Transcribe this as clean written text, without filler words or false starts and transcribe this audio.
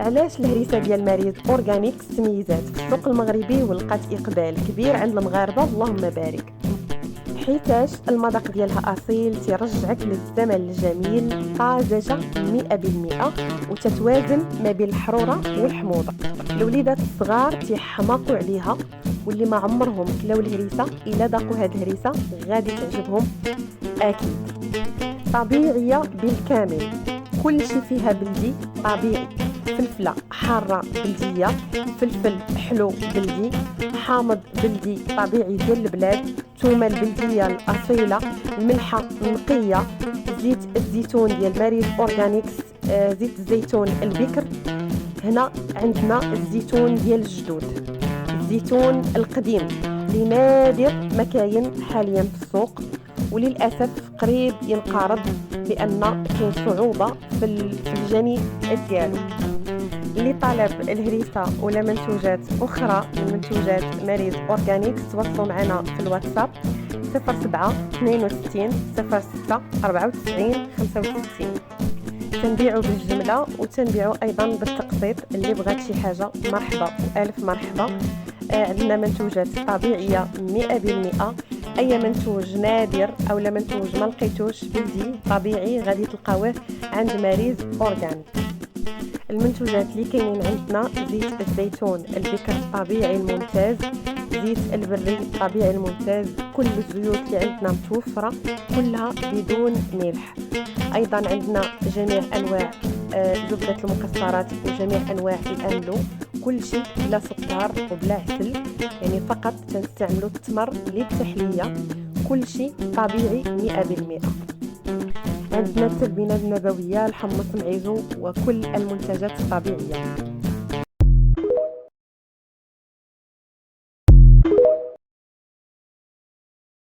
علاش الهريسه ديال ماريز اورغانيكس تميزات في السوق المغربي ولقات اقبال كبير عند المغاربه اللهم بارك؟ حيتاش المذاق ديالها اصيل، تيرجعك للزمن الجميل، طازجه 100% وتتوازن ما بين الحروره والحموضه. الوليدات الصغار تيحماقوا عليها، واللي ما عمرهم كلاو الهريسه الا ذاقوا هاد الهريسه غادي تعجبهم اكيد. طبيعيه بالكامل، كل شيء فيها بلدي طبيعي، فلفله حاره بلديه، فلفل حلو بلدي، حامض بلدي طبيعي ديال البلاد، ثومه البلديه الاصيله، الملحه نقيه، زيت الزيتون ديال ماريز اورغانيكس، زيت الزيتون البكر. هنا عندنا الزيتون ديال الجدود، الزيتون القديم اللي نادر ما كاين حاليا في السوق، وللاسف قريب ينقرض لان كاين صعوبه في الجني ديالو. اللي طالب الهريسه ولا منتوجات اخرى من منتوجات ماريز اورغانيكس تواصلوا معنا في الواتساب 07 62 06 94 65. تنبيعوا بالجمله وتنبيعوا ايضا بالتقسيط. اللي بغات شي حاجه مرحبا والف مرحبا. عندنا منتوجات طبيعيه 100%. اي منتوج نادر او منتوج ما لقيتوش بلدي طبيعي غادي تلقاوه عند ماريز اورغانيك. المنتوجات اللي كاينين عندنا زيت الزيتون البكر الطبيعي الممتاز، زيت البري الطبيعي الممتاز، كل الزيوت اللي عندنا متوفره كلها بدون ملح. ايضا عندنا جميع انواع زبده المكسرات وجميع انواع الاملو، كل شيء بلا سكر وبلا عسل، يعني فقط تنستعملوا التمر للتحليه، كل شيء طبيعي 100%. عندنا التلبينه النبويه، الحمص معيزو وكل المنتجات الطبيعيه.